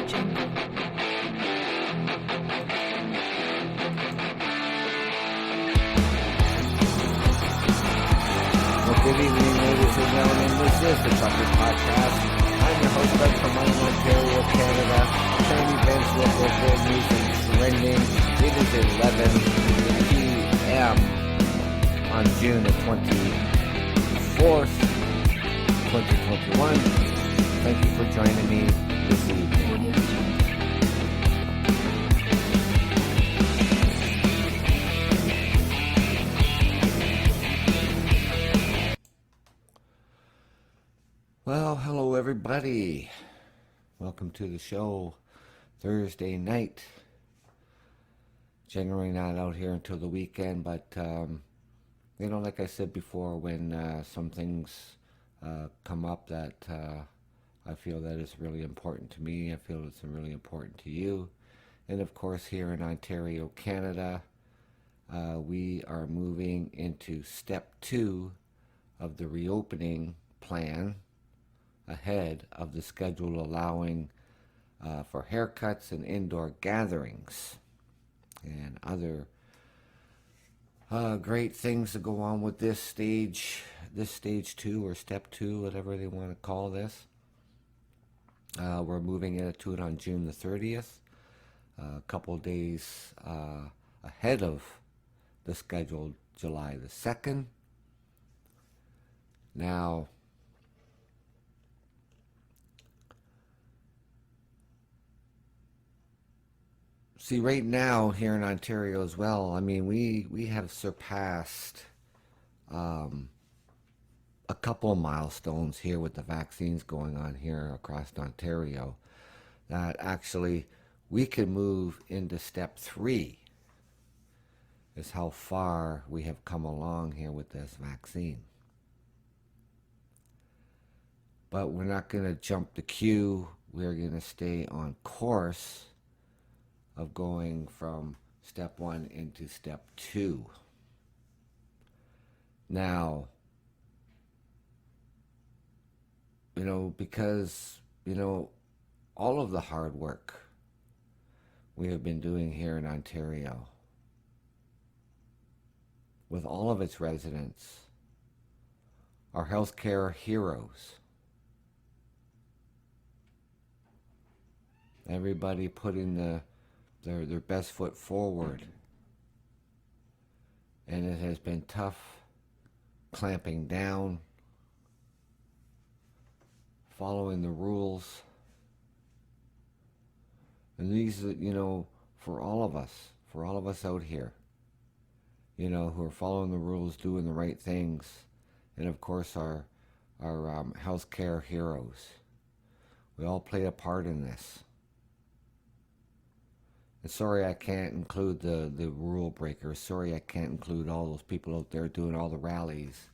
Good evening, ladies and gentlemen. This is the Truckers Podcast. I'm your host, Doug from London, Ontario, Canada. Current events, local world news, and trending. It is 11 p.m. on June the 24th, 2021. Thank you for joining me this evening. Well, hello everybody. Welcome to the show. Thursday night. Generally not out here until the weekend, but like I said before, when some things come up that I feel that is really important to me, I feel it's really important to you. And of course, here in Ontario, Canada, we are moving into step 2 of the reopening plan, ahead of the schedule allowing for haircuts and indoor gatherings and other great things to go on with this stage 2 or step 2, whatever they want to call this. We're moving into it on June the 30th, a couple days ahead of the scheduled July the 2nd. Now, see, right now here in Ontario as well, I mean, we have surpassed a couple of milestones here with the vaccines going on here across Ontario, that actually we can move into step 3, is how far we have come along here with this vaccine. But we're not going to jump the queue. We're going to stay on course of going from step 1 into step 2. Now, because, all of the hard work we have been doing here in Ontario, with all of its residents, our healthcare heroes, everybody putting their best foot forward, and it has been tough clamping down, following the rules, and these, for all of us out here, who are following the rules, doing the right things, and of course our healthcare heroes, we all play a part in this. And sorry I can't include the rule breakers. Sorry I can't include all those people out there doing all the rallies.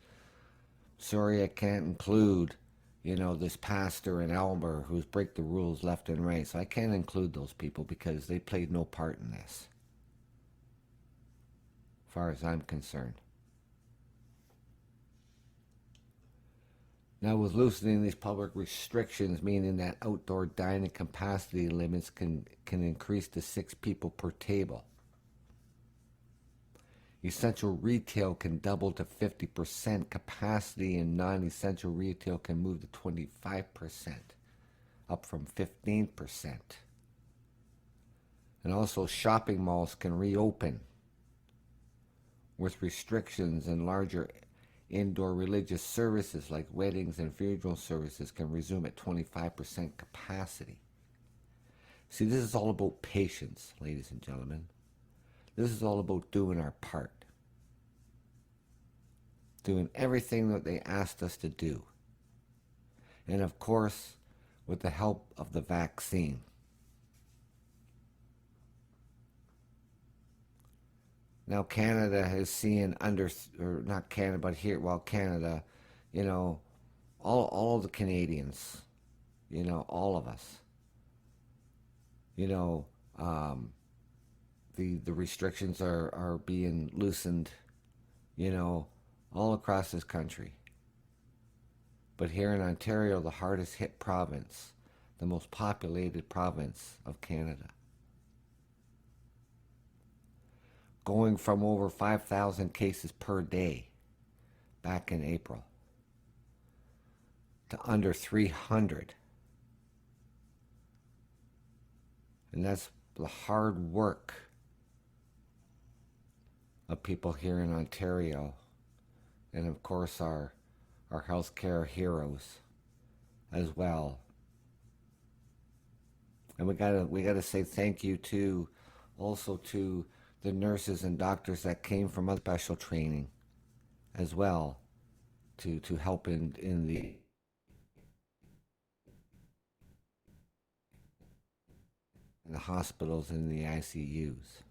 Sorry I can't include, this pastor in Elmer who's break the rules left and right. So I can't include those people because they played no part in this, as far as I'm concerned. Now, with loosening these public restrictions, meaning that outdoor dining capacity limits can increase to 6 people per table. Essential retail can double to 50% capacity, and non-essential retail can move to 25%, up from 15%. And also, shopping malls can reopen with restrictions, and larger indoor religious services like weddings and funeral services can resume at 25% capacity. See, this is all about patience, ladies and gentlemen. This is all about doing our part. Doing everything that they asked us to do. And of course, with the help of the vaccine. Now Canada is seeing not Canada, but here, Canada, all of the Canadians, all of us, the restrictions are being loosened, all across this country. But here in Ontario, the hardest hit province, the most populated province of Canada. Going from over 5,000 cases per day back in April to under 300. And that's the hard work of people here in Ontario, and of course our healthcare heroes as well. And we gotta say thank you to also to the nurses and doctors that came from other special training as well to help in the hospitals and the ICUs.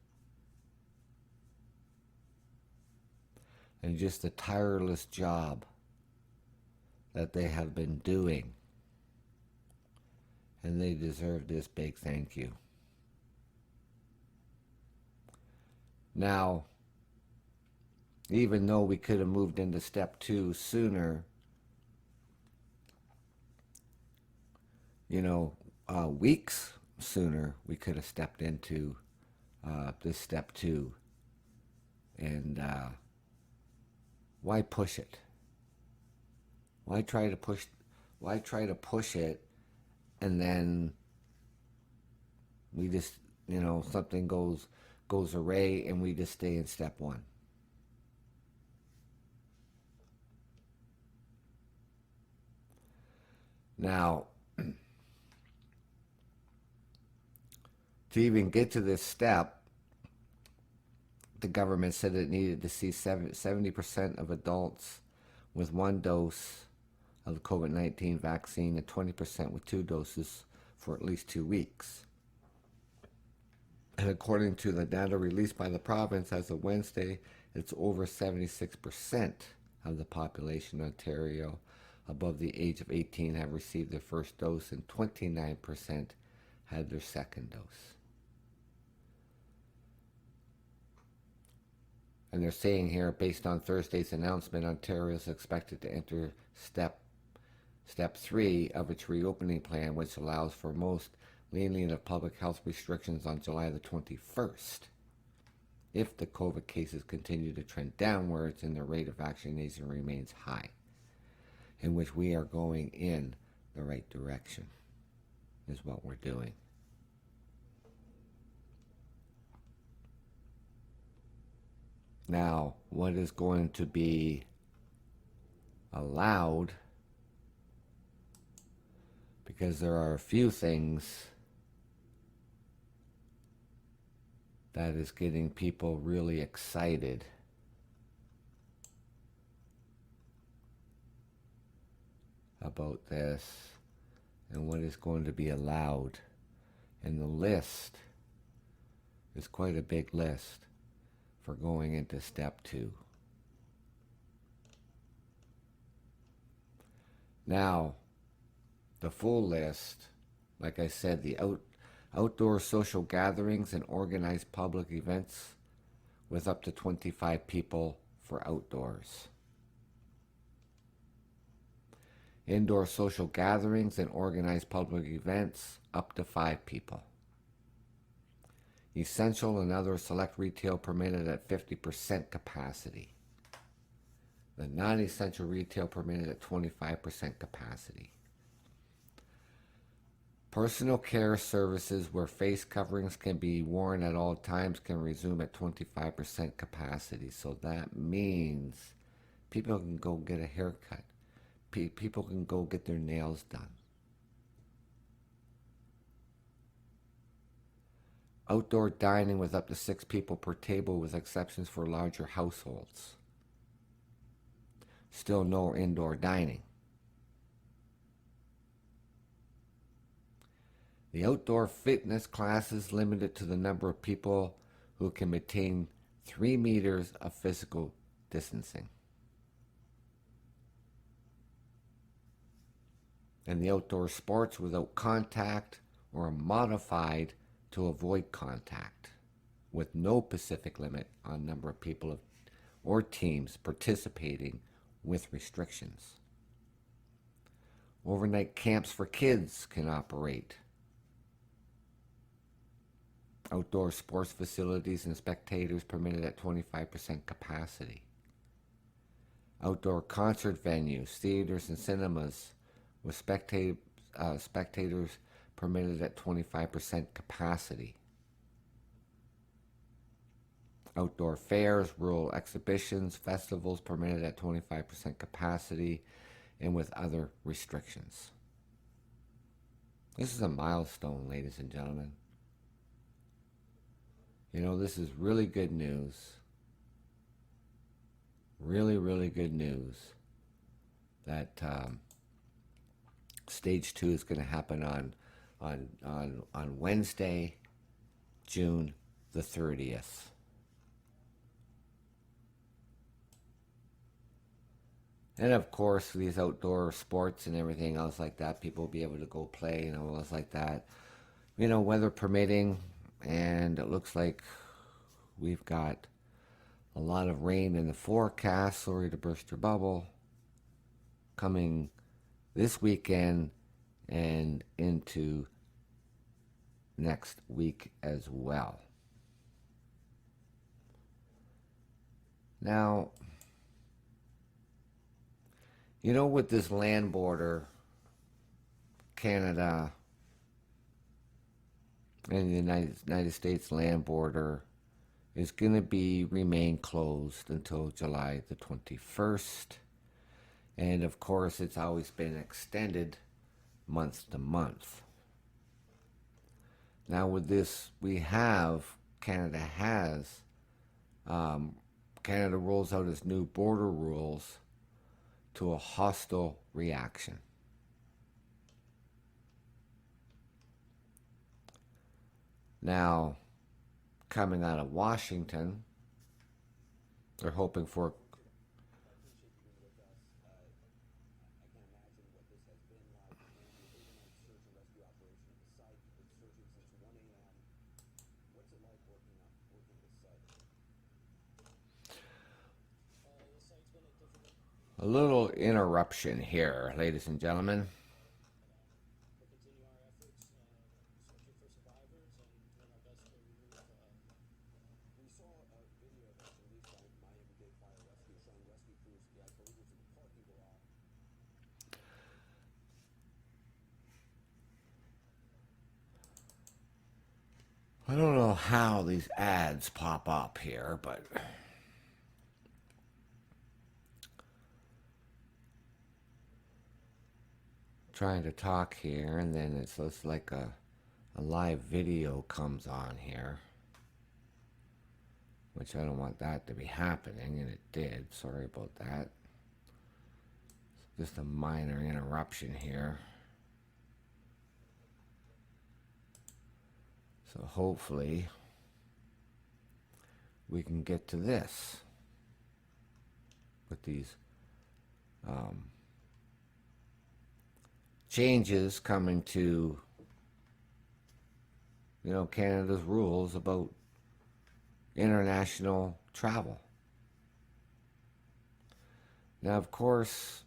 And just the tireless job that they have been doing. And they deserve this big thank you. Now, even though we could have moved into step 2 sooner, weeks sooner, we could have stepped into this step 2. And why push it? Why try to push it and then we just, something goes awry and we just stay in step 1? Now, to even get to this step, the government said it needed to see 70% of adults with 1 dose of the COVID-19 vaccine and 20% with 2 doses for at least 2 weeks. And according to the data released by the province as of Wednesday, it's over 76% of the population in Ontario above the age of 18 have received their first dose, and 29% had their second dose. And they're saying here, based on Thursday's announcement, Ontario is expected to enter step 3 of its reopening plan, which allows for most lenient of public health restrictions on July the 21st, if the COVID cases continue to trend downwards and the rate of vaccination remains high, in which we are going in the right direction, is what we're doing. Now, what is going to be allowed, because there are a few things that is getting people really excited about this and what is going to be allowed. And the list is quite a big list for going into step 2. Now, the full list, like I said, the outdoor social gatherings and organized public events with up to 25 people for outdoors. Indoor social gatherings and organized public events, up to 5 people. Essential and other select retail permitted at 50% capacity. The non-essential retail permitted at 25% capacity. Personal care services where face coverings can be worn at all times can resume at 25% capacity. So that means people can go get a haircut. People can go get their nails done. Outdoor dining with up to 6 people per table with exceptions for larger households. Still no indoor dining. The outdoor fitness classes limited to the number of people who can maintain 3 meters of physical distancing. And the outdoor sports without contact or modified to avoid contact, with no specific limit on number of people or teams participating with restrictions. Overnight camps for kids can operate. Outdoor sports facilities and spectators permitted at 25% capacity. Outdoor concert venues, theaters, and cinemas with spectators permitted at 25% capacity. Outdoor fairs, rural exhibitions, festivals permitted at 25% capacity and with other restrictions. This is a milestone, ladies and gentlemen. You know, this is really good news. Really, really good news that stage 2 is going to happen on Wednesday, June the 30th. And of course, these outdoor sports and everything else like that, people will be able to go play and all else like that. You know, weather permitting, and it looks like we've got a lot of rain in the forecast. Sorry to burst your bubble. Coming this weekend and into next week as well. Now, you know, with this land border, Canada and the United States land border is going to remain closed until July the 21st. And of course, it's always been extended month to month. Now with this, Canada rolls out its new border rules to a hostile reaction. Now, coming out of Washington, they're hoping for a little interruption here, ladies and gentlemen. I don't know how these ads pop up here, but trying to talk here, and then it's like a live video comes on here, which I don't want that to be happening, and it did. Sorry about that. Just a minor interruption here. So hopefully we can get to this with these changes coming to, you know, Canada's rules about international travel. Now, of course,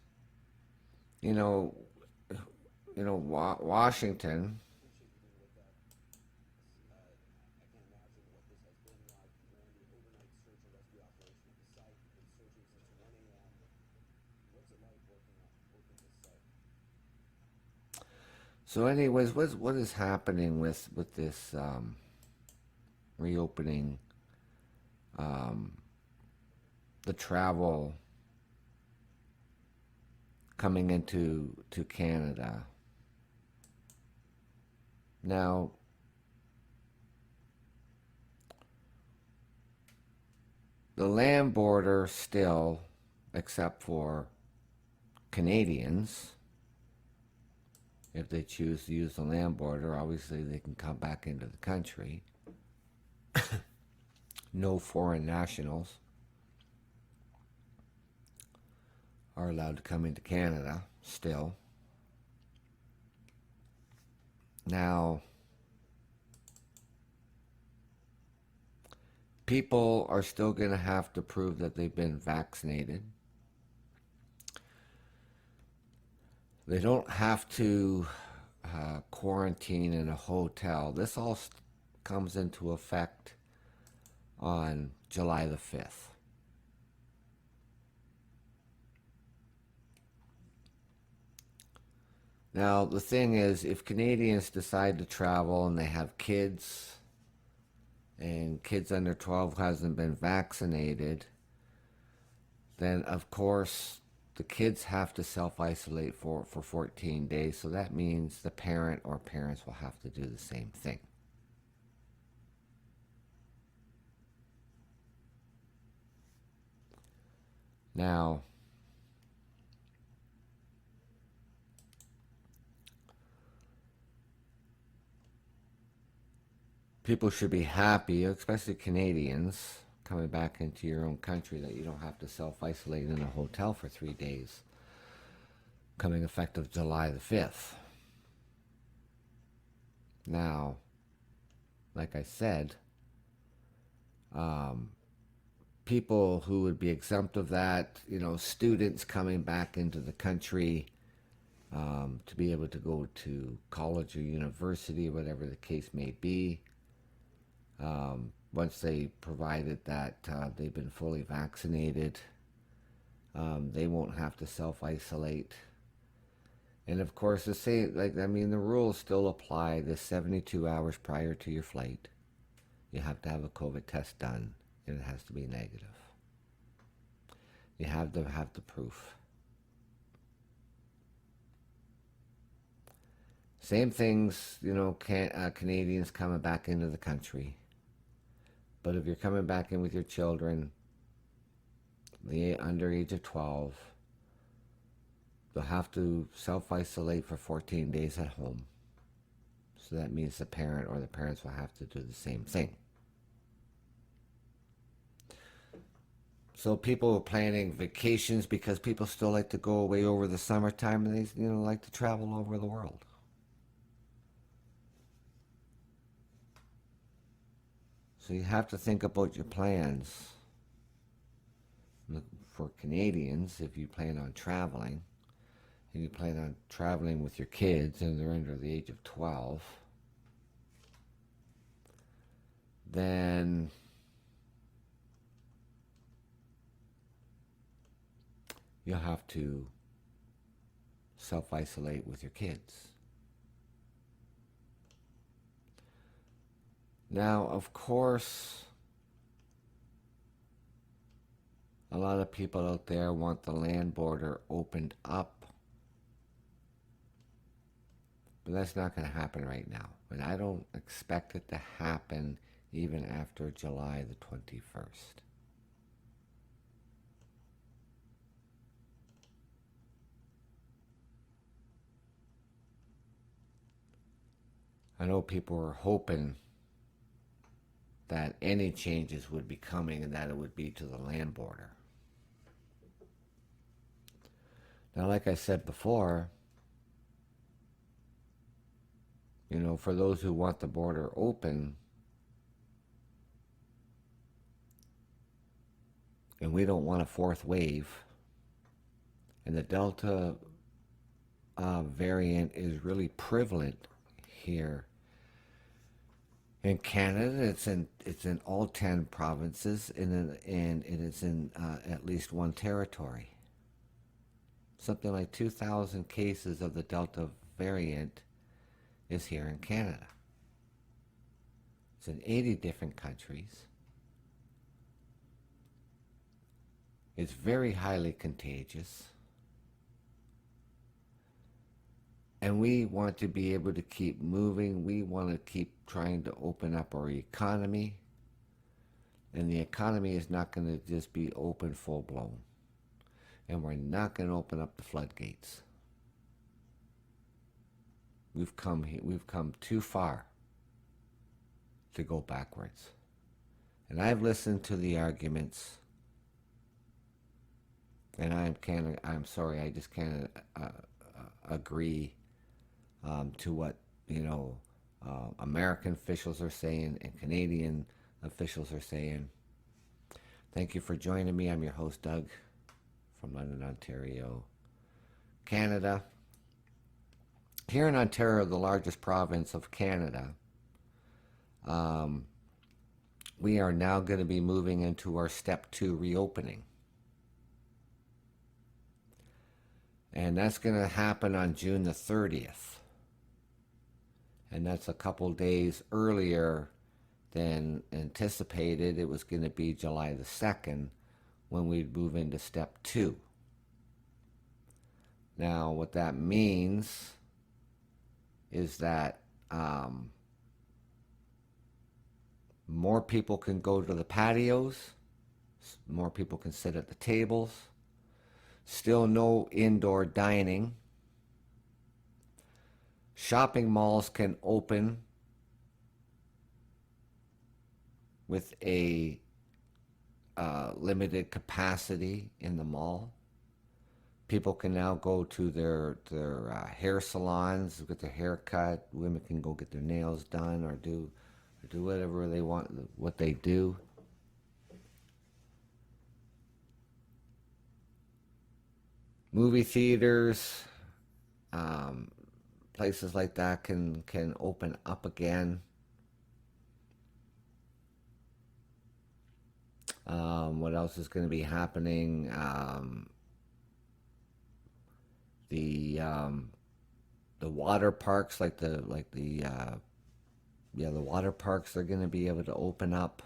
Washington. So, anyways, what is happening with this reopening, the travel coming into Canada? Now, the land border still, except for Canadians, if they choose to use the land border, obviously they can come back into the country. No foreign nationals are allowed to come into Canada still. Now, people are still going to have to prove that they've been vaccinated. They don't have to quarantine in a hotel. This all comes into effect on July the 5th. Now, the thing is, if Canadians decide to travel and they have kids, and kids under 12 hasn't been vaccinated, then of course the kids have to self-isolate for 14 days. So that means the parent or parents will have to do the same thing. Now, people should be happy, especially Canadians, coming back into your own country, that you don't have to self-isolate in a hotel for 3 days, coming effective July the 5th. Now, like I said, people who would be exempt of that, students coming back into the country to be able to go to college or university, whatever the case may be, once they provided that they've been fully vaccinated, they won't have to self-isolate. And of course, the rules still apply. The 72 hours prior to your flight, you have to have a COVID test done, and it has to be negative. You have to have the proof. Same things, Canadians coming back into the country. But if you're coming back in with your children, the under age of 12, they'll have to self-isolate for 14 days at home. So that means the parent or the parents will have to do the same thing. So people are planning vacations because people still like to go away over the summertime, and they like to travel over the world. So you have to think about your plans. For Canadians, if you plan on traveling, and you plan on traveling with your kids and they're under the age of 12, then you'll have to self-isolate with your kids. Now, of course, a lot of people out there want the land border opened up, but that's not going to happen right now. And I don't expect it to happen even after July the 21st. I know people were hoping that any changes would be coming and that it would be to the land border. Now, like I said before, for those who want the border open, and we don't want a fourth wave, and the Delta variant is really prevalent here in Canada. It's in all 10 provinces, and it is in at least one territory. Something like 2,000 cases of the Delta variant is here in Canada. It's in 80 different countries. It's very highly contagious. And we want to be able to keep moving. We want to keep trying to open up our economy. And the economy is not going to just be open full-blown. And we're not going to open up the floodgates. We've come too far to go backwards. And I've listened to the arguments, and I'm sorry, I just can't agree to what American officials are saying and Canadian officials are saying. Thank you for joining me. I'm your host, Doug, from London, Ontario, Canada. here in Ontario, the largest province of Canada, we are now going to be moving into our step 2 reopening. And that's going to happen on June the 30th. And that's a couple days earlier than anticipated. It was going to be July the 2nd when we'd move into step 2. Now, what that means is that more people can go to the patios, more people can sit at the tables, still no indoor dining. Shopping malls can open with a limited capacity in the mall. People can now go to their hair salons, get their hair cut. Women can go get their nails done or do whatever they want, what they do. Movie theaters, places like that can open up again. What else is going to be happening? The water parks, the water parks are going to be able to open up.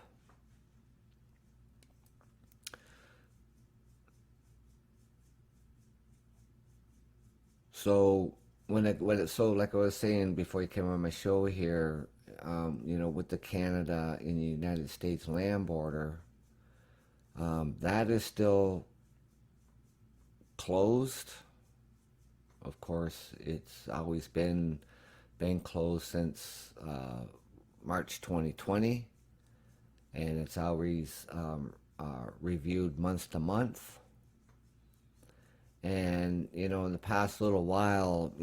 So so like I was saying before you came on my show here, with the Canada and the United States land border, that is still closed. Of course, it's always been closed since March 2020, and it's always reviewed month to month. And, in the past little while,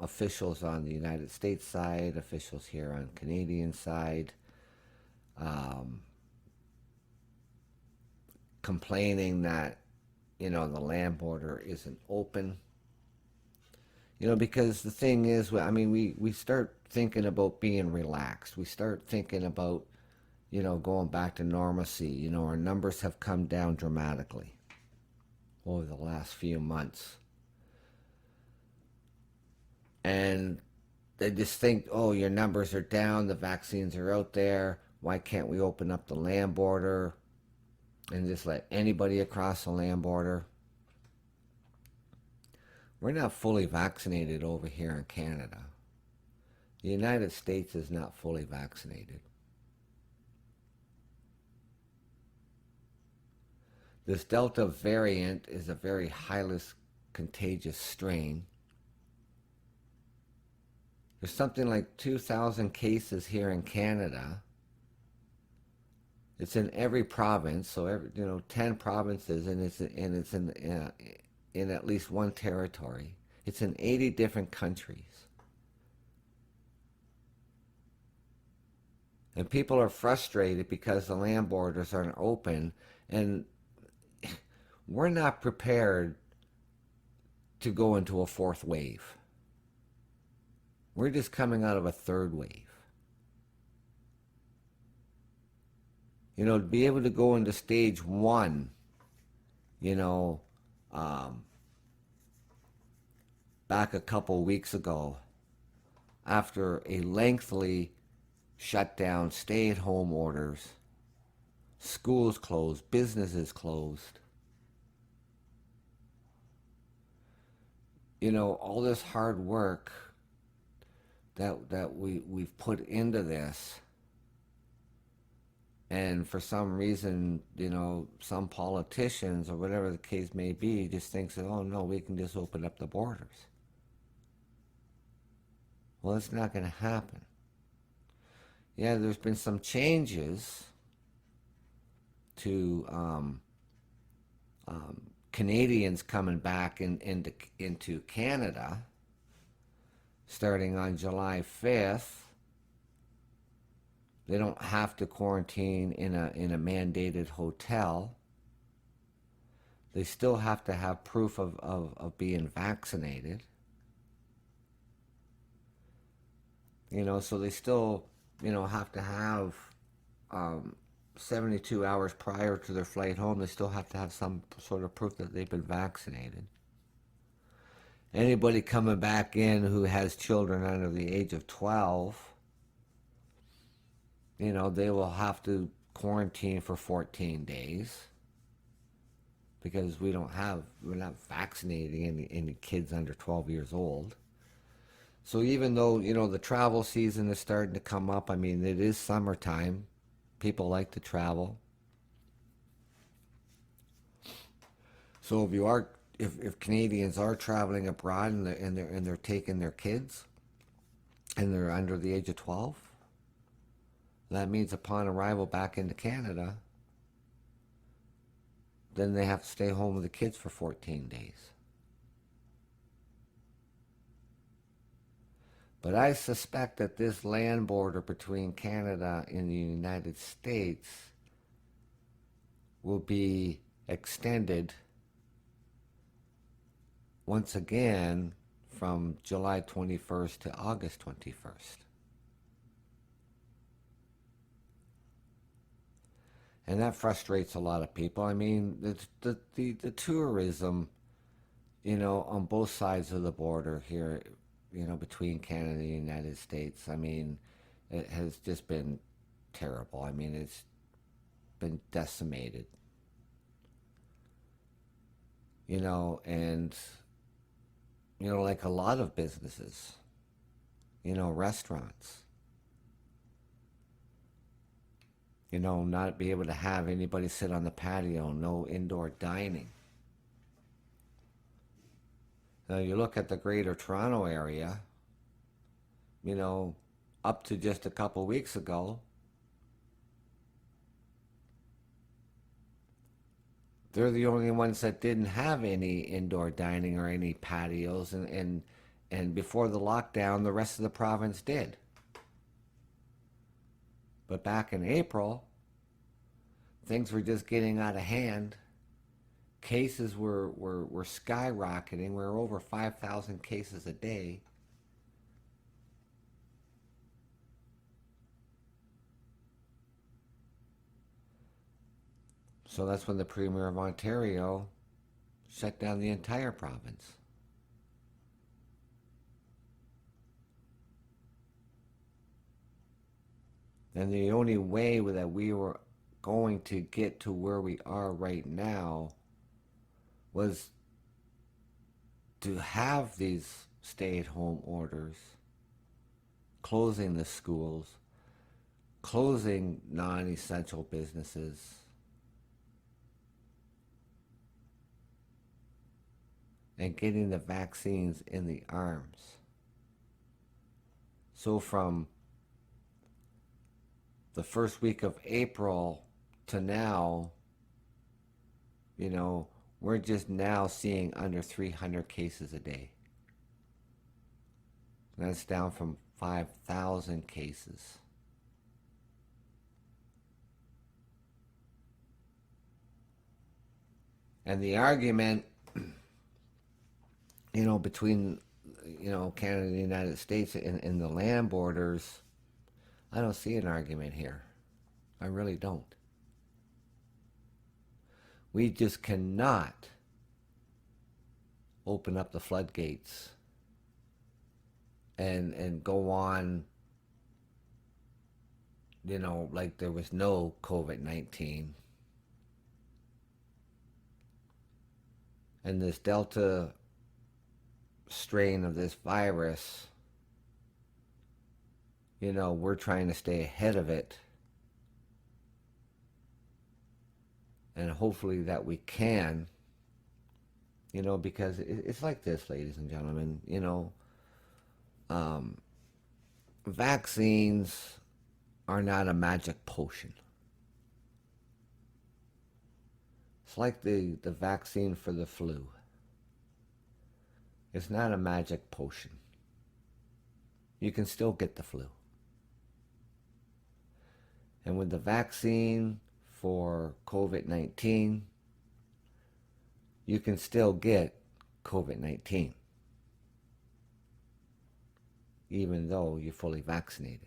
officials on the United States side, officials here on Canadian side, complaining that, the land border isn't open. Because the thing is, we start thinking about being relaxed. We start thinking about, going back to normalcy. Our numbers have come down dramatically over the last few months. And they just think, oh, your numbers are down, the vaccines are out there, why can't we open up the land border and just let anybody across the land border? We're not fully vaccinated over here in Canada. The United States is not fully vaccinated. This Delta variant is a very highly contagious strain. There's something like 2,000 cases here in Canada. It's in every province, so 10 provinces, and it's in at least one territory. It's in 80 different countries. And people are frustrated because the land borders aren't open, and we're not prepared to go into a fourth wave. We're just coming out of a third wave. To be able to go into stage 1, back a couple weeks ago, after a lengthy shutdown, stay-at-home orders, schools closed, businesses closed. All this hard work that we've put into this, and for some reason, some politicians or whatever the case may be just thinks that, oh no, we can just open up the borders. Well, it's not going to happen. Yeah, there's been some changes to Canadians coming back into Canada starting on July 5th. They don't have to quarantine in a mandated hotel. They still have to have proof of being vaccinated. So they still, have to have um, 72 hours prior to their flight home, they still have to have some sort of proof that they've been vaccinated. Anybody coming back in who has children under the age of 12, they will have to quarantine for 14 days because we're not vaccinating any kids under 12 years old. So even though, the travel season is starting to come up, I mean, it is summertime. People like to travel. So if Canadians are traveling abroad and they're taking their kids and they're under the age of 12, that means upon arrival back into Canada, then they have to stay home with the kids for 14 days. But I suspect that this land border between Canada and the United States will be extended once again from July 21st to August 21st. And that frustrates a lot of people. I mean, the tourism, on both sides of the border here, between Canada and the United States, I mean, it has just been terrible. I mean, it's been decimated. And, like a lot of businesses, restaurants, not be able to have anybody sit on the patio, no indoor dining. Now, you look at the Greater Toronto area, up to just a couple weeks ago, they're the only ones that didn't have any indoor dining or any patios, and before the lockdown, the rest of the province did. But back in April, things were just getting out of hand. Cases were skyrocketing. We were over 5,000 cases a day. So that's when the Premier of Ontario shut down the entire province. And the only way that we were going to get to where we are right now was to have these stay-at-home orders, closing the schools, closing non-essential businesses, and getting the vaccines in the arms. So from the first week of April to now, we're just now seeing under 300 cases a day. That's down from 5,000 cases. And the argument, between, Canada and the United States and the land borders, I don't see an argument here. I really don't. We just cannot open up the floodgates and go on, like there was no COVID-19. And this Delta strain of this virus, we're trying to stay ahead of it. And hopefully that we can, because it's like this, ladies and gentlemen, vaccines are not a magic potion. It's like the vaccine for the flu. It's not a magic potion. You can still get the flu. And with the vaccine for COVID-19, you can still get COVID-19. even though you're fully vaccinated.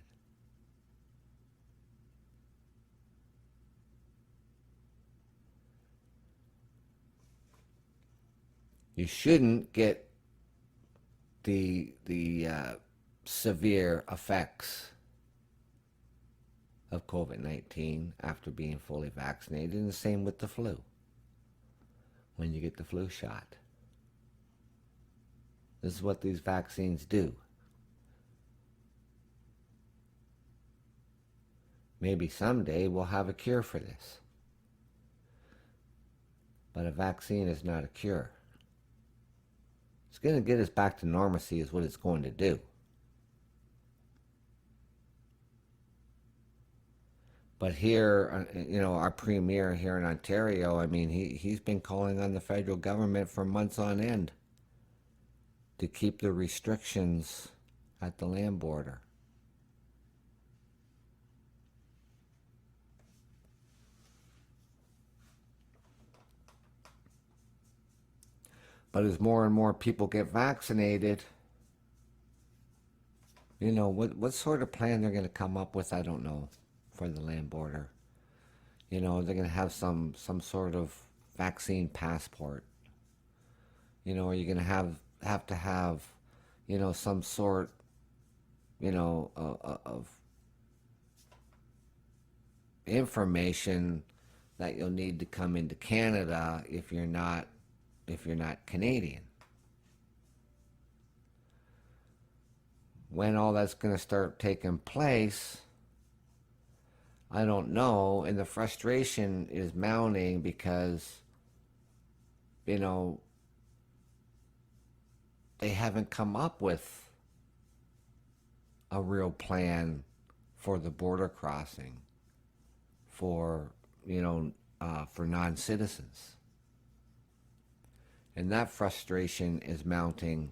You shouldn't get the severe effects of COVID-19 after being fully vaccinated, and the same with the flu. When you get the flu shot, this is what these vaccines do. Maybe someday we'll have a cure for this, but a vaccine is not a cure. It's going to get us back to normalcy is what it's going to do. But here, our premier here in Ontario, I mean, he's been calling on the federal government for months on end to keep the restrictions at the land border. But as more and more people get vaccinated, what sort of plan they're going to come up with, I don't know, for the land border. They're going to have some sort of vaccine passport. Are you going to have to have, some sort, of information that you'll need to come into Canada if you're not Canadian. When all that's going to start taking place, I don't know, and the frustration is mounting because, they haven't come up with a real plan for the border crossing for non-citizens. And that frustration is mounting,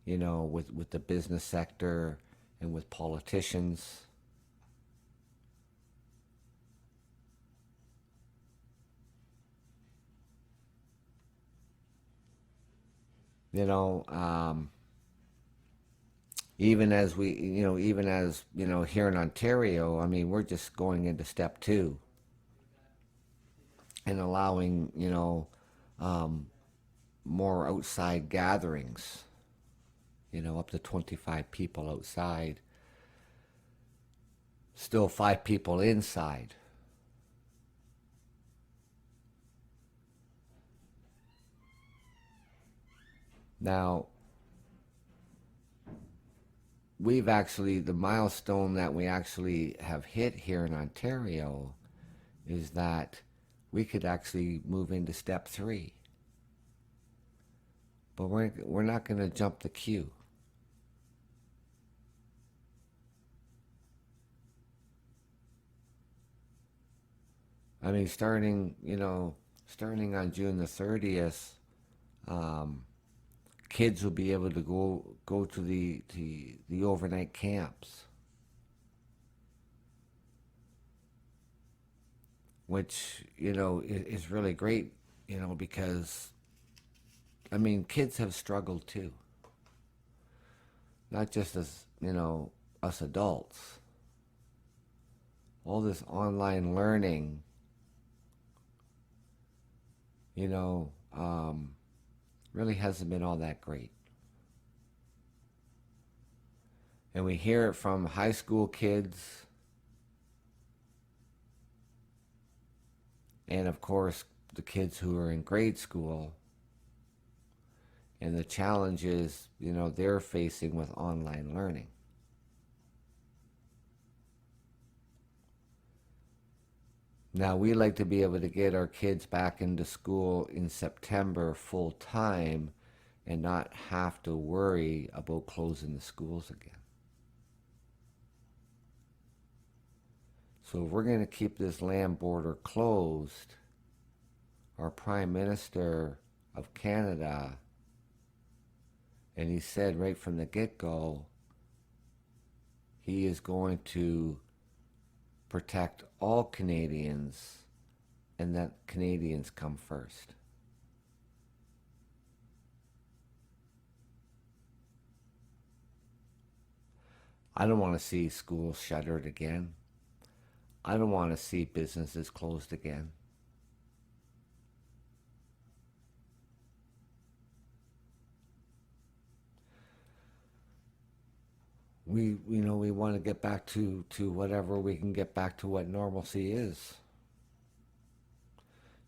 with the business sector and with politicians. Even as here in Ontario, I mean, we're just going into step 2 and allowing, more outside gatherings, up to 25 people outside, still 5 people inside. Now, the milestone that we actually have hit here in Ontario is that we could actually move into step 3. But we're not going to jump the queue. I mean, starting on June the 30th, kids will be able to go to the overnight camps, which is really great, because I mean, kids have struggled too, not just as us adults. All this online learning, really hasn't been all that great. And we hear it from high school kids, and of course the kids who are in grade school, and the challenges they're facing with online learning. Now, we like to be able to get our kids back into school in September full time and not have to worry about closing the schools again. So if we're going to keep this land border closed, our Prime Minister of Canada, and he said right from the get-go, he is going to protect all Canadians, and that Canadians come first. I don't want to see schools shuttered again. I don't want to see businesses closed again. We want to get back to whatever we can get back to what normalcy is.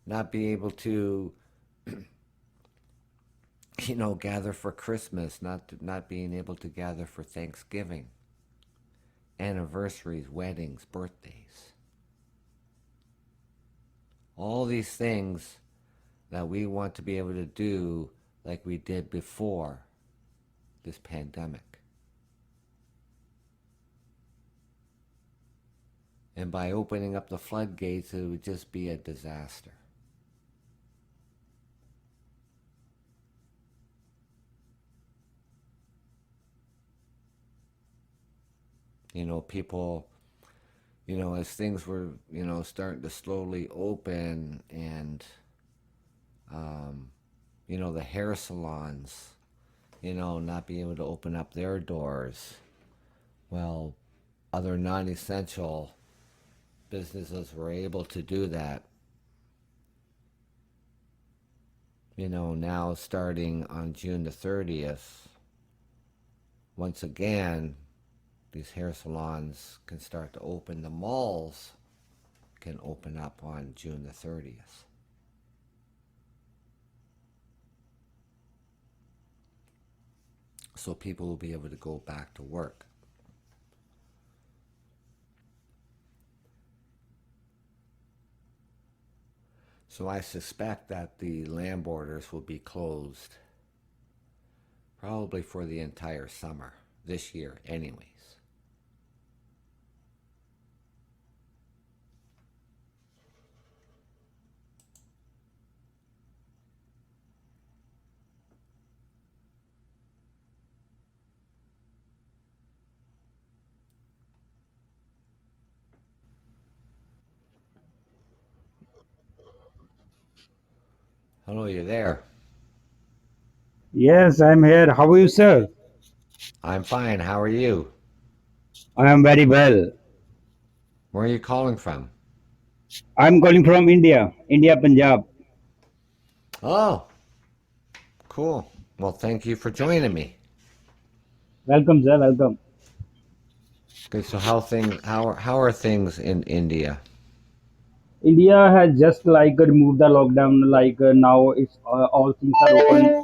Not be able to, gather for Christmas, not being able to gather for Thanksgiving, anniversaries, weddings, birthdays. All these things that we want to be able to do like we did before this pandemic. And by opening up the floodgates, it would just be a disaster. People, as things were, starting to slowly open and, um, the hair salons, not being able to open up their doors. Well, other non essential businesses were able to do that. Now starting on June the 30th, once again, these hair salons can start to open. The malls can open up on June the 30th. So people will be able to go back to work. So I suspect that the land borders will be closed probably for the entire summer this year, anyways. Hello, you there? Yes, I'm here. How are you, sir? I'm fine. How are you? I am very well. Where are you calling from? I'm calling from India, India, Punjab. Oh, cool. Well, thank you for joining me. Welcome, sir. Welcome. Okay, so how are things in India? India has just like removed the lockdown. Like now, it's all things are open.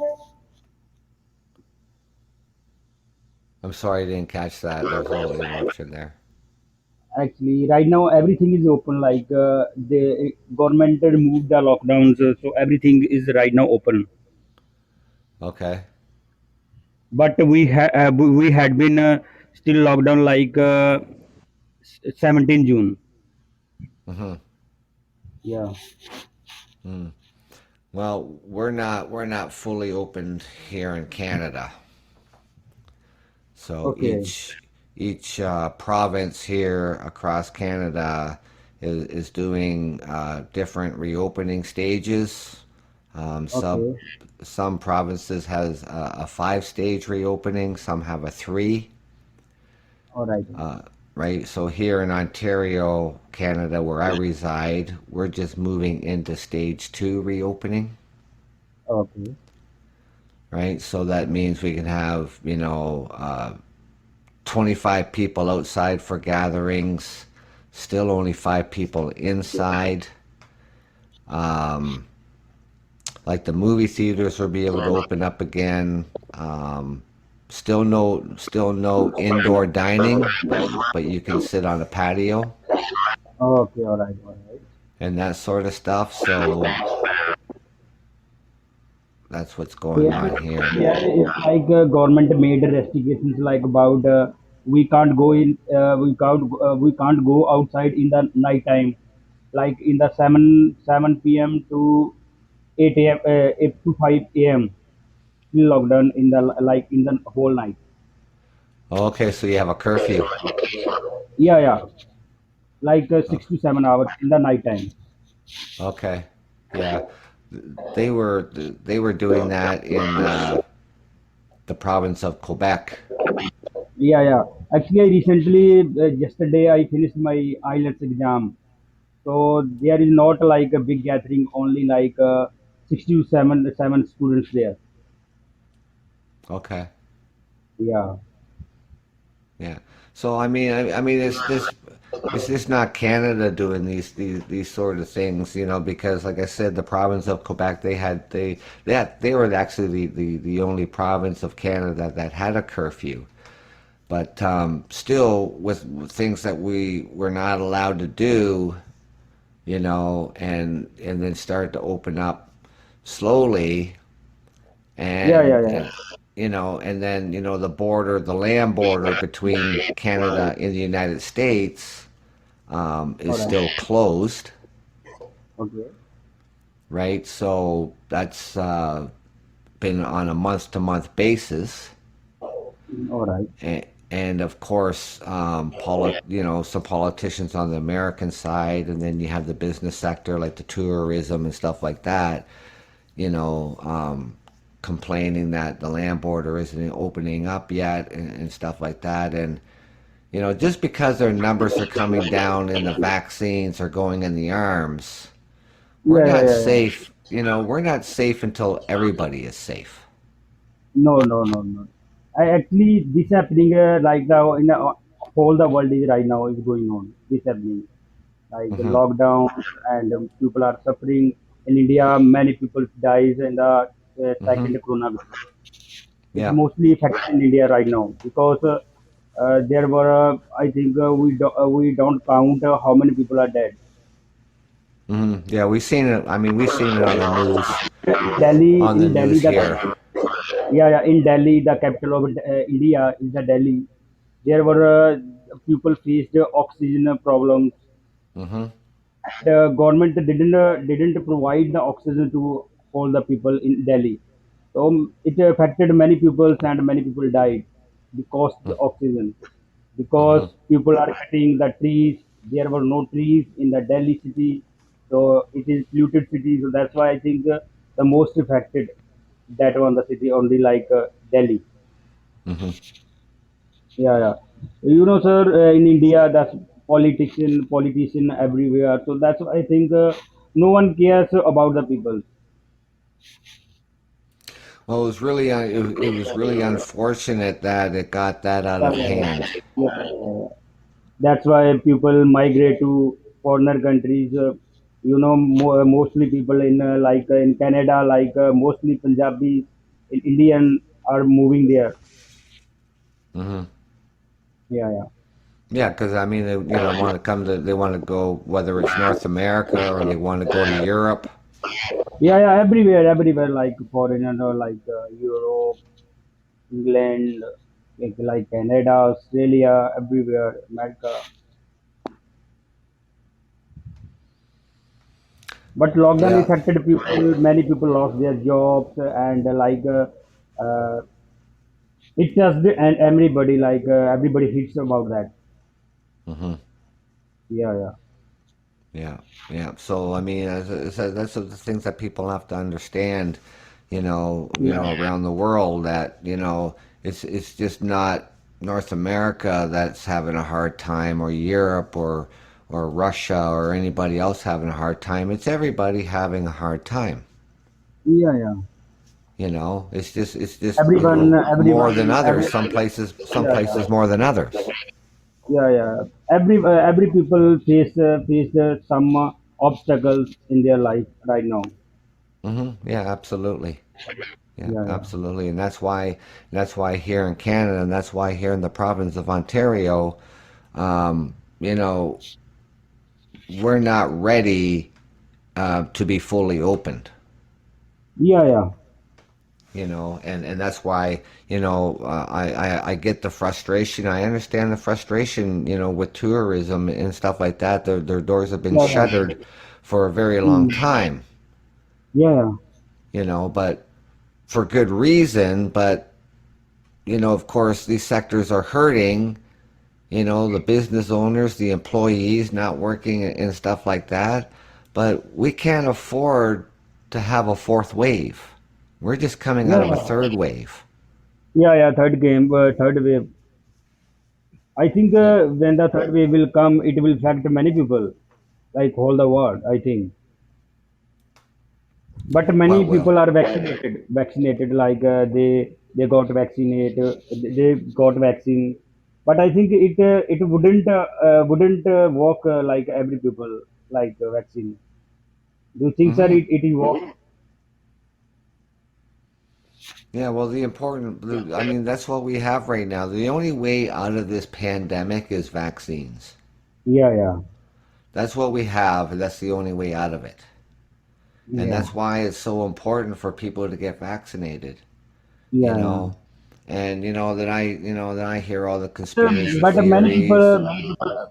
I'm sorry I didn't catch that. There was a little interruption there. Actually, right now everything is open. Like the government removed the lockdowns, so everything is right now open. Okay. But we had been still locked down like 17 June. Mm-hmm. Yeah. Well, we're not fully opened here in Canada. So Okay. each province here across Canada is doing different reopening stages. Um, some Okay. some provinces has a 5 stage reopening. Some have a three. All right. Right. So here in Ontario, Canada, where I reside, we're just moving into stage two reopening. Okay. Right. So that means we can have 25 people outside for gatherings, still only 5 people inside. Like the movie theaters will be able to open up again. Um, still no indoor dining, but you can sit on a patio Okay. All right. All right. and that sort of stuff. So that's what's going Yeah, on here. yeah, it's like government made restrictions like about we can't go outside in the night time, like in the 7 p.m. to 8 a.m. 8 to 5 a.m. Still lockdown in the like in the whole night. Okay, so you have a curfew. Yeah, yeah, like Oh, 6 to 7 hours in the night time. okay, yeah, they were doing that in the province of Quebec. Yeah, yeah. Actually, I recently, yesterday, I finished my IELTS exam. So there is not like a big gathering, only like 6 to 7 students there. Okay. Yeah, Yeah. So I mean, it's just not Canada doing these sort of things, you know, because like I said, the province of Quebec, they were actually the only province of Canada that had a curfew. But still, with things that we were not allowed to do, you know, and then start to open up slowly, yeah, yeah, and yeah. you know, and then you know the land border between Canada and the United States All is right. still closed, Okay. right? So that's been on a month to month basis, All right. and of course, you know, some politicians on the American side, and then you have the business sector like the tourism and stuff like that. You know, complaining that the land border isn't opening up yet and stuff like that. And, you know, just because their numbers are coming down and the vaccines are going in the arms, we're Yeah, yeah, not yeah, yeah. safe. You know, we're not safe until everybody is safe. No, no, no, no. I actually this happening like now in whole the world is right now is going on. This happening like the Hmm. lockdown and people are suffering. In India, many people dies in the Hmm. second coronavirus. It's Yeah. mostly affected in India right now because there were I think we don't count how many people are dead. Hmm. Yeah, we've seen it. I mean, we've seen it Delhi on the in Delhi news the here. yeah, yeah in Delhi the capital of India is the Delhi. There were people faced oxygen problems. Hmm. The government didn't provide the oxygen to all the people in Delhi. So it affected many people and many people died because the oxygen. Because Hmm. people are cutting the trees. There were no trees in the Delhi city, so it is polluted city. So that's why I think the most affected that one the city only like Delhi. Hmm. Yeah, yeah. You know, sir, in India, that's politician everywhere. So that's why I think no one cares about the people. Well, it was really unfortunate that it got that out Yeah, of yeah, yeah. hand. Yeah, yeah, yeah. That's why people migrate to foreigner countries. Mostly people in in Canada, mostly Punjabi, Indian are moving there. Hmm. Yeah, yeah. Yeah, because I mean, they you know they want to go whether it's North America or they want to go to Europe. Yeah, yeah, everywhere, like foreigner, Europe, England, like Canada, Australia, everywhere, America. But lockdown Yeah. affected people. Many people lost their jobs, and uh, it just and everybody everybody hits about that. Hmm. Yeah, yeah, Yeah. Yeah. So I mean, that's the things that people have to understand. You know, yeah, around the world that it's just not North America that's having a hard time, or Europe, or Russia, or anybody else having a hard time. It's everybody having a hard time. yeah, yeah. You know, it's just Everyone, more than everyone, others. every Some yeah, yeah, places more than others. yeah, yeah. Every people face some obstacles in their life right now. Hmm. Yeah, absolutely. Yeah, Yeah, yeah, absolutely. And that's why here in Canada, and that's why here in the province of Ontario, you know, we're not ready to be fully opened. yeah, yeah, You know, and that's why I get the frustration. I understand the frustration. You know, with tourism and stuff like that, their doors have been yeah, yeah. shuttered for a very long Mm, time. yeah, yeah. You know, but for good reason. But you know, of course, these sectors are hurting. You know, the business owners, the employees not working and stuff like that. But we can't afford to have a fourth wave. We're just coming out Yeah, of a yeah. third wave. Yeah, yeah, third wave. I think Yeah. when the third wave will come, it will affect many people, like whole the world. I think, but many What will? people are vaccinated. Vaccinated, like they got vaccinated, they got vaccine. But I think it wouldn't work like every people like vaccine. Do you think, sir, Hmm. it will work? Yeah, well, I mean, that's what we have right now. The only way out of this pandemic is vaccines. Yeah, yeah, That's what we have, and that's the only way out of it. And yeah, that's why it's so important for people to get vaccinated, you yeah, yeah. know? And that I hear all the conspiracy But theories.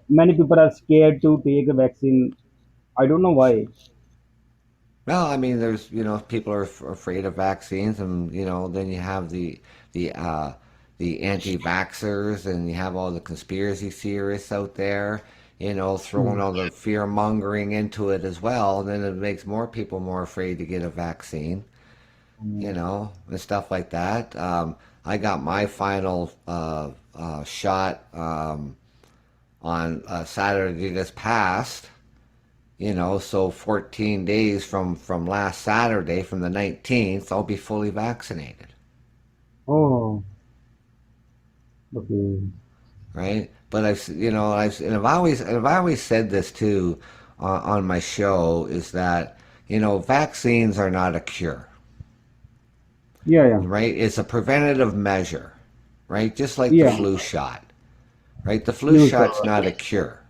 many people are scared to take a vaccine. I don't know why. Well, I mean, there's, people are afraid of vaccines, and then you have the uh, the anti-vaxxers, and you have all the conspiracy theorists out there, throwing Hmm. all the fear mongering into it as well. And then it makes more people more afraid to get a vaccine, and stuff like that. I got my final shot on Saturday this past. So 14 days from last Saturday, from the 19th, I'll be fully vaccinated, Oh, okay. right? But I've always said this too on my show, is that vaccines are not a cure, Yeah, yeah, right? It's a preventative measure, right? Just like the yeah. flu shot, right? The flu Flu shot's shot. not a cure,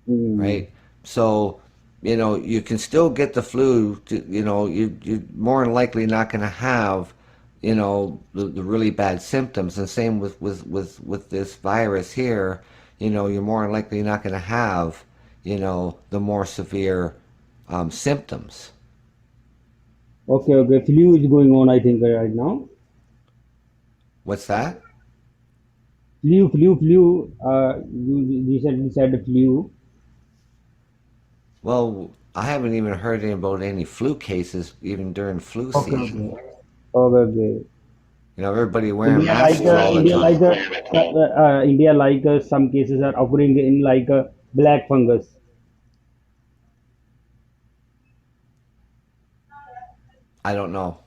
Mm. right? So, you can still get the flu. You're more than likely not going to have, the really bad symptoms. And same with this virus here. You're more than likely not going to have, the more severe symptoms. Okay, okay. Flu is going on, I think, right now. What's that? Flu. You said flu. Well, I haven't even heard about any flu cases even during flu Okay, season. okay. Okay, okay. Everybody wearing masks all the time. India like some cases are occurring in like black fungus. I don't know.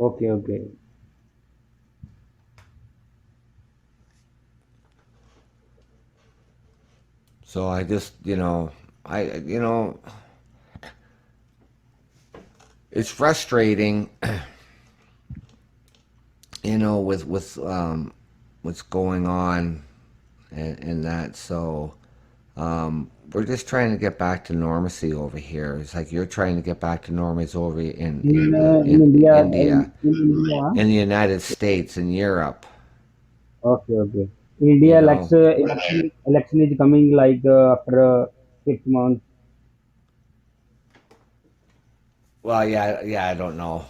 Okay, okay. So I just, it's frustrating, with what's going on, and that. So we're just trying to get back to normalcy over here. It's like you're trying to get back to normalcy over In in India, India, in India. in the United States, in Europe. Okay, okay. In You India, know, election is coming like after 6 months. well, yeah, yeah, I don't know.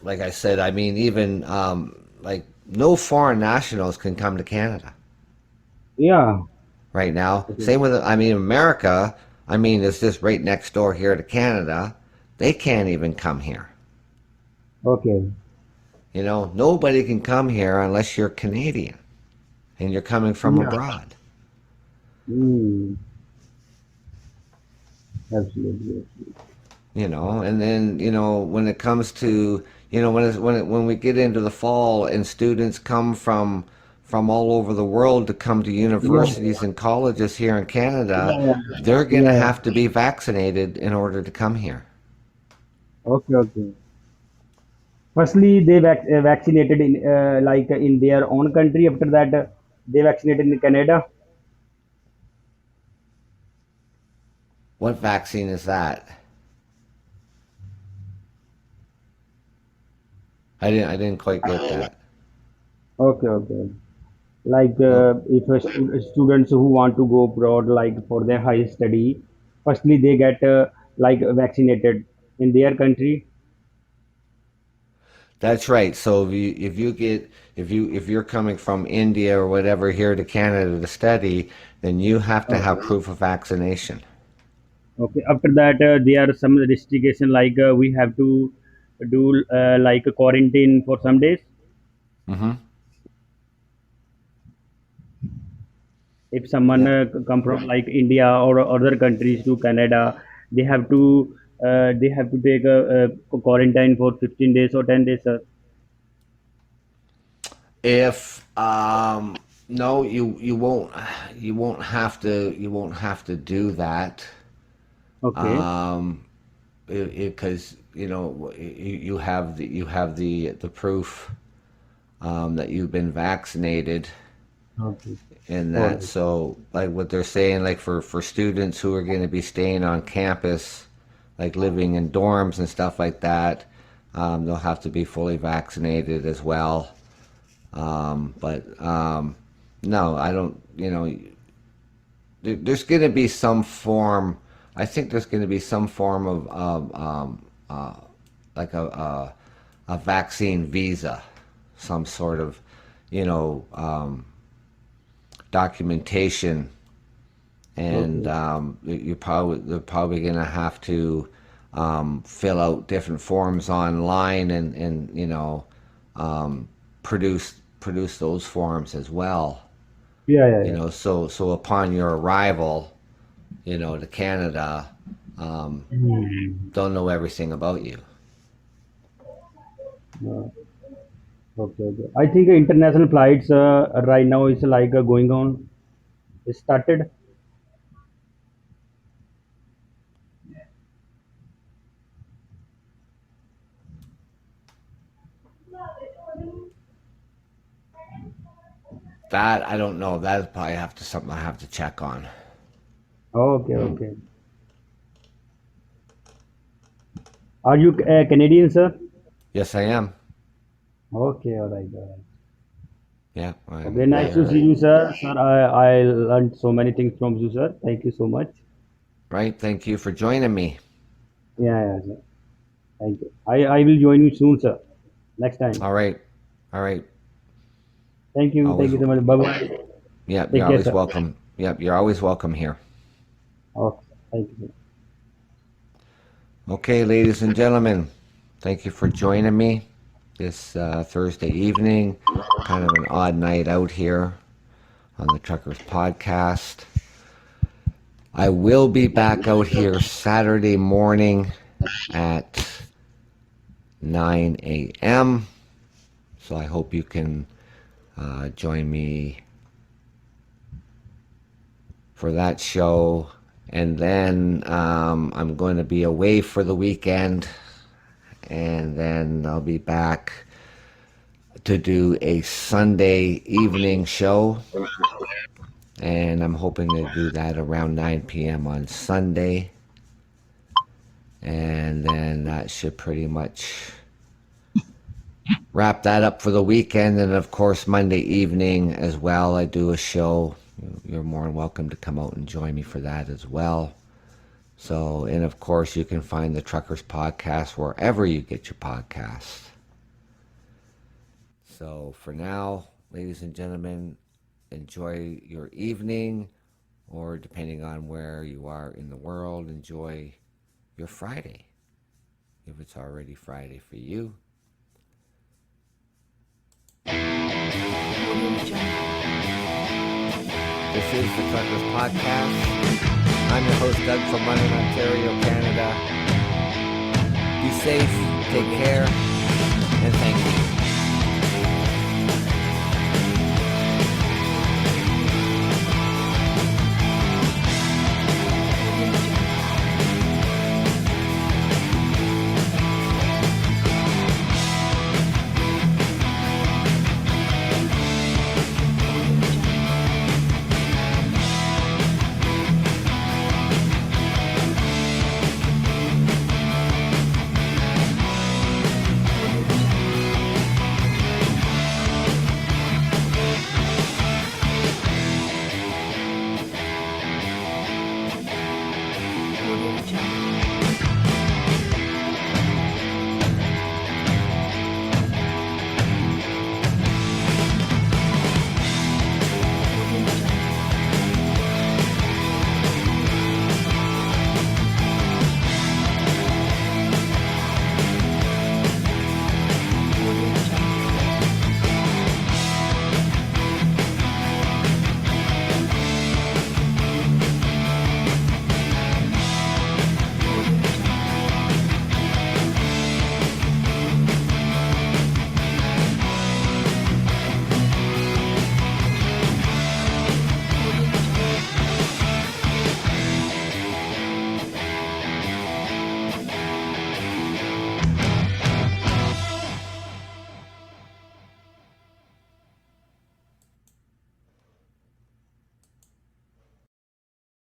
Like I said, I mean, even like no foreign nationals can come to Canada Yeah. right now. Okay. Same with, I mean, America, I mean, it's just right next door here to Canada. They can't even come here. Okay. Nobody can come here unless you're Canadian and you're coming from Yeah. abroad. Mm, absolutely. And then when it comes to when we get into the fall and students come from all over the world to come to Yeah. universities and colleges here in Canada, Yeah. Yeah. they're going to Yeah. have to be vaccinated in order to come here. Okay. Okay. Firstly, they vaccinated in like in their own country. After that, they vaccinated in Canada. What vaccine is that? I didn't quite get that. Okay. Okay. Like Oh, if students who want to go abroad, like for their high study, firstly they get like vaccinated in their country. that's right. So if you're coming from India or whatever here to Canada to study, then you have to have Okay. proof of vaccination. Okay. After that, there are some restriction like we have to do like a quarantine for some days. Hmm. If someone Yep. come from like India or other countries to Canada, they have to take a quarantine for 15 days or 10 days, sir. If no, you won't have to do that. Okay. Um, because you have the proof that you've been vaccinated Okay. in All that. right. So like what they're saying, like for students who are going to be staying on campus, like living in dorms and stuff like that, they'll have to be fully vaccinated as well. But no, I don't. There's going to be some form. I think there's going to be some form of like a vaccine visa, some sort of, you know, documentation, and Okay. they're probably going to have to fill out different forms online, and produce those forms as well. Yeah, yeah, yeah. So upon your arrival, to Canada, Hmm. they'll know everything about you. Uh, okay, okay. I think international flights right now is like going on. It started. That I don't know. That probably have to something I have to check on. Okay, okay. Are you Canadian, sir? Yes, I am. Okay, all right, all right. Yeah, Okay, I'm nice to see there. you, sir. Sir, I learned so many things from you, sir. Thank you so much. Right. Thank you for joining me. Yeah, yeah, sir. Thank you. I will join you soon, sir. Next time. All right. All right. Thank you. Thank Always. you so much. Bye bye. Yep. You're Take care, always sir. welcome. Yep. You're always welcome here. Okay. Thank you. Okay, ladies and gentlemen, thank you for joining me this Thursday evening. Kind of an odd night out here on the Truckers Podcast. I will be back out here Saturday morning at 9 a.m. So I hope you can join me for that show. And then I'm going to be away for the weekend. And then I'll be back to do a Sunday evening show. And I'm hoping to do that around 9 p.m. on Sunday. And then that should pretty much wrap that up for the weekend. And of course, Monday evening as well, I do a show. You're more than welcome to come out and join me for that as well. So, and of course, you can find the Truckers Podcast wherever you get your podcasts. So, for now, ladies and gentlemen, enjoy your evening, or depending on where you are in the world, enjoy your Friday, if it's already Friday for you. This is the Truckers Podcast. I'm your host, Doug from London, Ontario, Canada. Be safe, take care, and thank you.